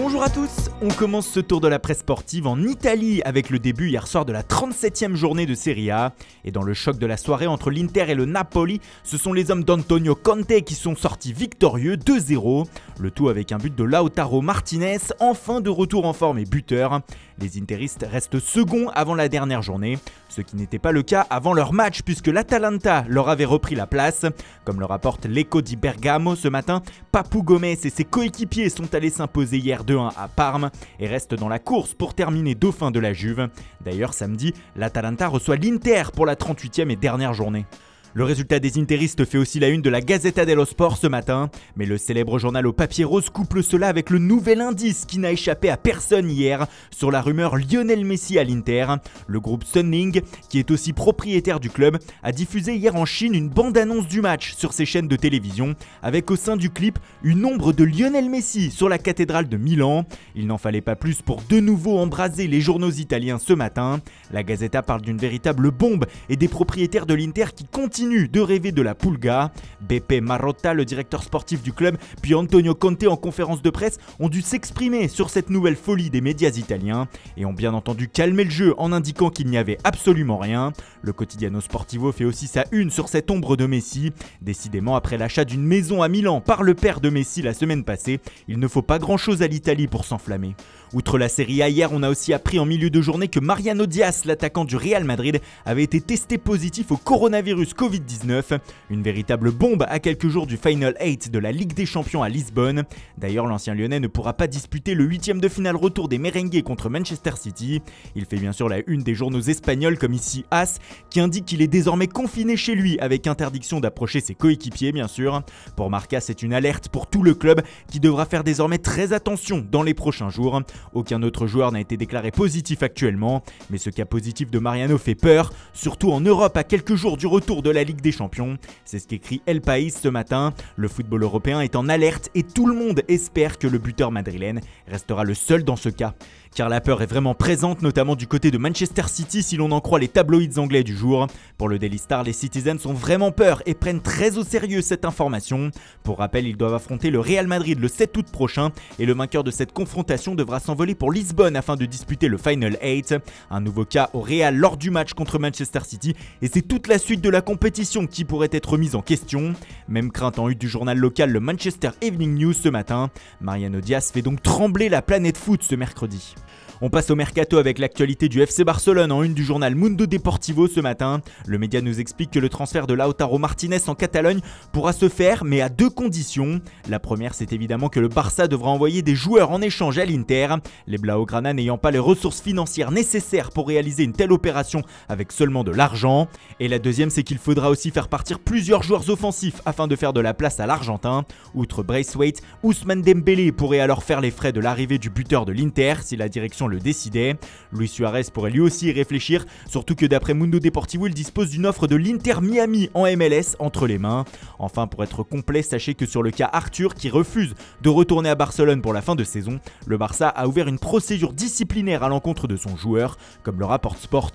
Bonjour à tous, on commence ce tour de la presse sportive en Italie avec le début hier soir de la 37e journée de Serie A. Et dans le choc de la soirée entre l'Inter et le Napoli, ce sont les hommes d'Antonio Conte qui sont sortis victorieux 2-0. Le tout avec un but de Lautaro Martinez, enfin de retour en forme et buteur. Les interistes restent seconds avant la dernière journée, ce qui n'était pas le cas avant leur match puisque l'Atalanta leur avait repris la place. Comme le rapporte l'Eco di Bergamo ce matin, Papu Gomez et ses coéquipiers sont allés s'imposer hier 2-1 à Parme et restent dans la course pour terminer dauphin de la Juve. D'ailleurs samedi, l'Atalanta reçoit l'Inter pour la 38e et dernière journée. Le résultat des interistes fait aussi la une de la Gazzetta dello Sport ce matin, mais le célèbre journal au papier rose couple cela avec le nouvel indice qui n'a échappé à personne hier sur la rumeur Lionel Messi à l'Inter. Le groupe Sunning, qui est aussi propriétaire du club, a diffusé hier en Chine une bande-annonce du match sur ses chaînes de télévision, avec au sein du clip une ombre de Lionel Messi sur la cathédrale de Milan. Il n'en fallait pas plus pour de nouveau embraser les journaux italiens ce matin. La Gazzetta parle d'une véritable bombe et des propriétaires de l'Inter qui continuent de rêver de la Pulga. Beppe Marotta, le directeur sportif du club, puis Antonio Conte en conférence de presse ont dû s'exprimer sur cette nouvelle folie des médias italiens et ont bien entendu calmé le jeu en indiquant qu'il n'y avait absolument rien. Le Quotidiano Sportivo fait aussi sa une sur cette ombre de Messi. Décidément, après l'achat d'une maison à Milan par le père de Messi la semaine passée, il ne faut pas grand chose à l'Italie pour s'enflammer. Outre la Serie A hier, on a aussi appris en milieu de journée que Mariano Diaz, l'attaquant du Real Madrid, avait été testé positif au coronavirus Covid-19. Une véritable bombe à quelques jours du Final 8 de la Ligue des Champions à Lisbonne. D'ailleurs, l'ancien Lyonnais ne pourra pas disputer le 8e de finale retour des Merengues contre Manchester City. Il fait bien sûr la une des journaux espagnols comme ici AS, qui indique qu'il est désormais confiné chez lui avec interdiction d'approcher ses coéquipiers bien sûr. Pour Marca, c'est une alerte pour tout le club qui devra faire désormais très attention dans les prochains jours. Aucun autre joueur n'a été déclaré positif actuellement, mais ce cas positif de Mariano fait peur, surtout en Europe à quelques jours du retour de la Ligue des Champions. C'est ce qu'écrit El País ce matin. Le football européen est en alerte et tout le monde espère que le buteur madrilène restera le seul dans ce cas. Car la peur est vraiment présente, notamment du côté de Manchester City si l'on en croit les tabloïds anglais du jour. Pour le Daily Star, les Citizens ont vraiment peur et prennent très au sérieux cette information. Pour rappel, ils doivent affronter le Real Madrid le 7 août prochain et le vainqueur de cette confrontation devra s'envoler pour Lisbonne afin de disputer le Final 8. Un nouveau cas au Real lors du match contre Manchester City et c'est toute la suite de la compétition qui pourrait être remise en question. Même crainte en une du journal local le Manchester Evening News ce matin. Mariano Diaz fait donc trembler la planète foot ce mercredi. On passe au mercato avec l'actualité du FC Barcelone en une du journal Mundo Deportivo ce matin. Le média nous explique que le transfert de Lautaro Martinez en Catalogne pourra se faire mais à deux conditions. La première, c'est évidemment que le Barça devra envoyer des joueurs en échange à l'Inter, les Blaugrana n'ayant pas les ressources financières nécessaires pour réaliser une telle opération avec seulement de l'argent. Et la deuxième, c'est qu'il faudra aussi faire partir plusieurs joueurs offensifs afin de faire de la place à l'Argentin. Outre Braithwaite, Ousmane Dembélé pourrait alors faire les frais de l'arrivée du buteur de l'Inter si la direction le décidait. Luis Suarez pourrait lui aussi y réfléchir, surtout que d'après Mundo Deportivo, il dispose d'une offre de l'Inter Miami en MLS entre les mains. Enfin, pour être complet, sachez que sur le cas Arthur qui refuse de retourner à Barcelone pour la fin de saison, le Barça a ouvert une procédure disciplinaire à l'encontre de son joueur, comme le rapporte Sport.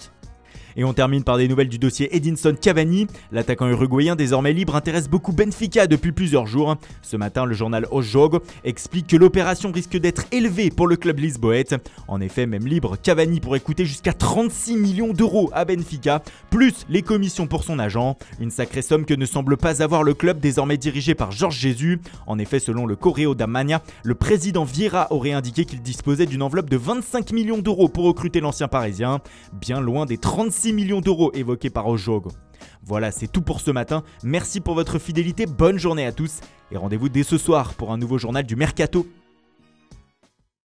Et on termine par des nouvelles du dossier Edinson Cavani. L'attaquant uruguayen désormais libre intéresse beaucoup Benfica depuis plusieurs jours. Ce matin, le journal O Jogo explique que l'opération risque d'être élevée pour le club lisboète. En effet, même libre, Cavani pourrait coûter jusqu'à 36 millions d'euros à Benfica, plus les commissions pour son agent. Une sacrée somme que ne semble pas avoir le club désormais dirigé par Jorge Jesus. En effet, selon le Correo da Manhã, le président Vieira aurait indiqué qu'il disposait d'une enveloppe de 25 millions d'euros pour recruter l'ancien parisien, bien loin des 36 millions d'euros évoqués par Ojogo. Voilà, c'est tout pour ce matin. Merci pour votre fidélité, bonne journée à tous et rendez-vous dès ce soir pour un nouveau journal du Mercato.